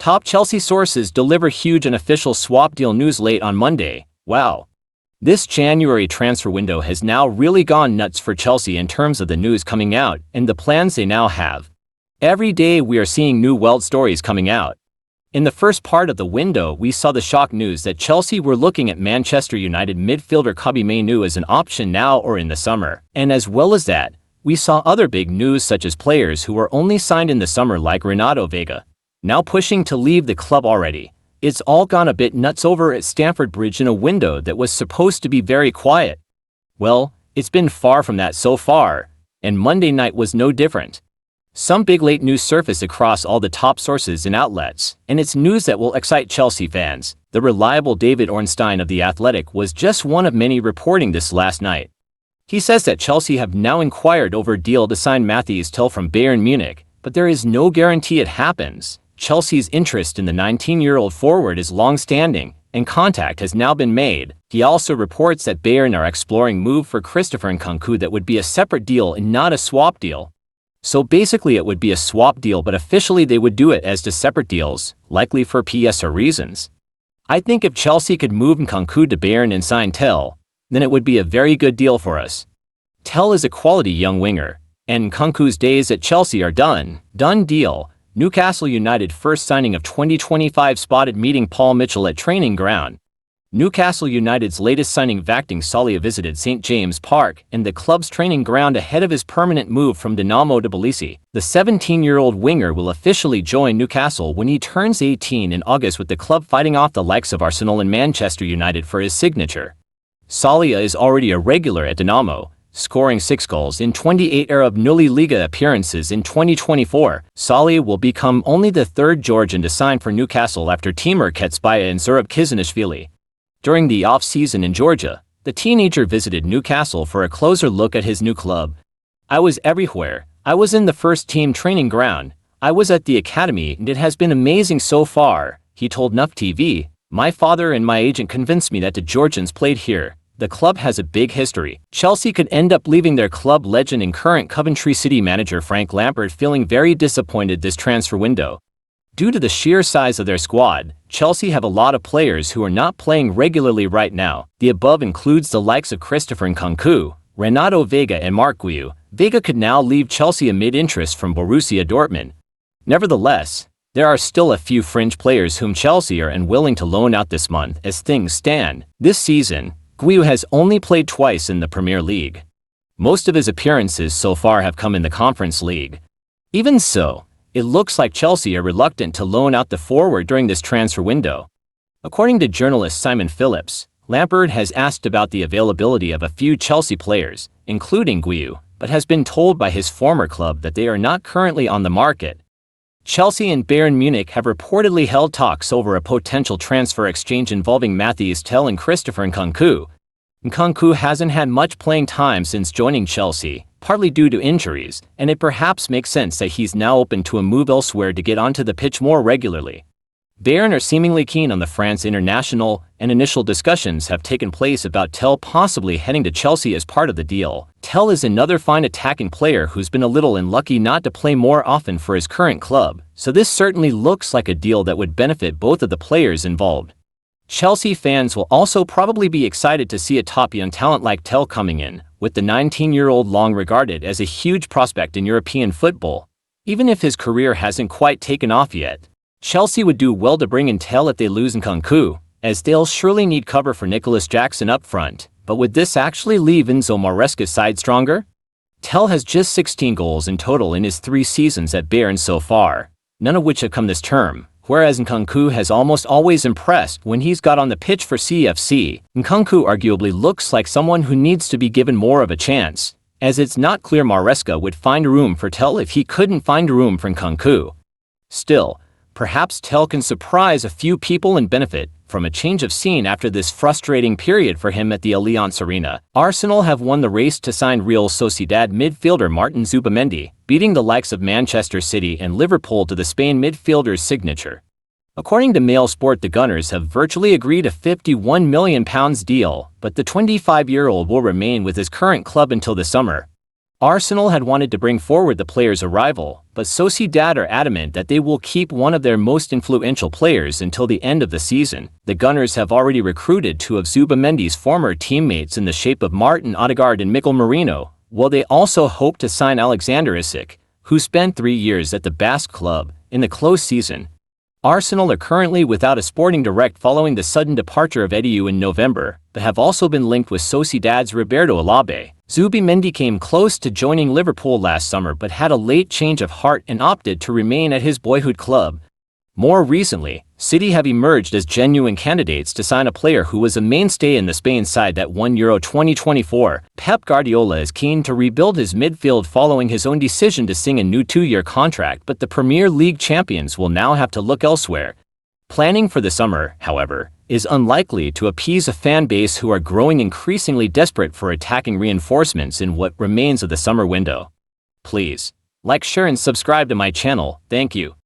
Top Chelsea sources deliver huge unofficial swap deal news late on Monday. Wow. This January transfer window has now really gone nuts for Chelsea in terms of the news coming out and the plans they now have. Every day we are seeing new wild stories coming out. In the first part of the window, we saw the shock news that Chelsea were looking at Manchester United midfielder Kobbie Mainoo as an option now or in the summer. And as well as that, we saw other big news such as players who were only signed in the summer like Renato Vega, now pushing to leave the club already. It's all gone a bit nuts over at Stamford Bridge in a window that was supposed to be very quiet. Well, it's been far from that so far, and Monday night was no different. Some big late news surfaced across all the top sources and outlets, and it's news that will excite Chelsea fans. The reliable David Ornstein of The Athletic was just one of many reporting this last night. He says that Chelsea have now inquired over a deal to sign Matthias Tel from Bayern Munich, but there is no guarantee it happens. Chelsea's interest in the 19-year-old forward is long-standing, and contact has now been made. He also reports that Bayern are exploring move for Christopher Nkunku that would be a separate deal and not a swap deal. So basically it would be a swap deal, but officially they would do it as two separate deals, likely for PSR reasons. I think if Chelsea could move Nkunku to Bayern and sign Tel, then it would be a very good deal for us. Tel is a quality young winger, and Nkunku's days at Chelsea are done. Done deal. Newcastle United first signing of 2025 spotted meeting Paul Mitchell at training ground. Newcastle United's latest signing Vakhtang Salia visited St. James Park and the club's training ground ahead of his permanent move from Dinamo Tbilisi. The 17-year-old winger will officially join Newcastle when he turns 18 in August, with the club fighting off the likes of Arsenal and Manchester United for his signature. Salia is already a regular at Dinamo, scoring 6 goals in 28 Arab-Nuli Liga appearances in 2024. Salia will become only the third Georgian to sign for Newcastle after Timur Ketsbaya and Zurab Kizanishvili. During the off-season in Georgia, the teenager visited Newcastle for a closer look at his new club. "I was everywhere. I was in the first-team training ground. I was at the academy, and it has been amazing so far," he told NUF TV. "My father and my agent convinced me that the Georgians played here. The club has a big history." Chelsea could end up leaving their club legend and current Coventry City manager Frank Lampard feeling very disappointed this transfer window. Due to the sheer size of their squad, Chelsea have a lot of players who are not playing regularly right now. The above includes the likes of Christopher Nkunku, Renato Vega and Marc Guiu. Vega could now leave Chelsea amid interest from Borussia Dortmund. Nevertheless, there are still a few fringe players whom Chelsea are unwilling to loan out this month as things stand. This season, Guiu has only played twice in the Premier League. Most of his appearances so far have come in the Conference League. Even so, it looks like Chelsea are reluctant to loan out the forward during this transfer window. According to journalist Simon Phillips, Lampard has asked about the availability of a few Chelsea players, including Guiu, but has been told by his former club that they are not currently on the market. Chelsea and Bayern Munich have reportedly held talks over a potential transfer exchange involving Matthias Tel and Christopher Nkunku. Nkunku hasn't had much playing time since joining Chelsea, partly due to injuries, and it perhaps makes sense that he's now open to a move elsewhere to get onto the pitch more regularly. Bayern are seemingly keen on the France international, and initial discussions have taken place about Tel possibly heading to Chelsea as part of the deal. Tel is another fine attacking player who's been a little unlucky not to play more often for his current club, so this certainly looks like a deal that would benefit both of the players involved. Chelsea fans will also probably be excited to see a top young talent like Tel coming in, with the 19-year-old long regarded as a huge prospect in European football. Even if his career hasn't quite taken off yet, Chelsea would do well to bring in Tel if they lose Nkunku, as they'll surely need cover for Nicholas Jackson up front. But would this actually leave Enzo Maresca's side stronger? Tel has just 16 goals in total in his 3 seasons at Bayern so far, none of which have come this term, whereas Nkunku has almost always impressed when he's got on the pitch for CFC. Nkunku arguably looks like someone who needs to be given more of a chance, as it's not clear Maresca would find room for Tel if he couldn't find room for Nkunku. Still, perhaps Tel can surprise a few people and benefit from a change of scene after this frustrating period for him at the Allianz Arena. Arsenal have won the race to sign Real Sociedad midfielder Martin Zubimendi, beating the likes of Manchester City and Liverpool to the Spain midfielder's signature. According to Mail Sport, the Gunners have virtually agreed a £51 million deal, but the 25-year-old will remain with his current club until the summer. Arsenal had wanted to bring forward the player's arrival, but Sociedad are adamant that they will keep one of their most influential players until the end of the season. The Gunners have already recruited two of Zubamendi's former teammates in the shape of Martin Odegaard and Mikel Merino, while they also hope to sign Alexander Isak, who spent 3 years at the Basque club, in the close season. Arsenal are currently without a sporting direct following the sudden departure of Edu in November, but have also been linked with Sociedad's Roberto Alabe. Zubimendi came close to joining Liverpool last summer but had a late change of heart and opted to remain at his boyhood club. More recently, City have emerged as genuine candidates to sign a player who was a mainstay in the Spain side that won Euro 2024. Pep Guardiola is keen to rebuild his midfield following his own decision to sign a new 2-year contract, but the Premier League champions will now have to look elsewhere. Planning for the summer, however, is unlikely to appease a fan base who are growing increasingly desperate for attacking reinforcements in what remains of the summer window. Please like, share and subscribe to my channel. Thank you.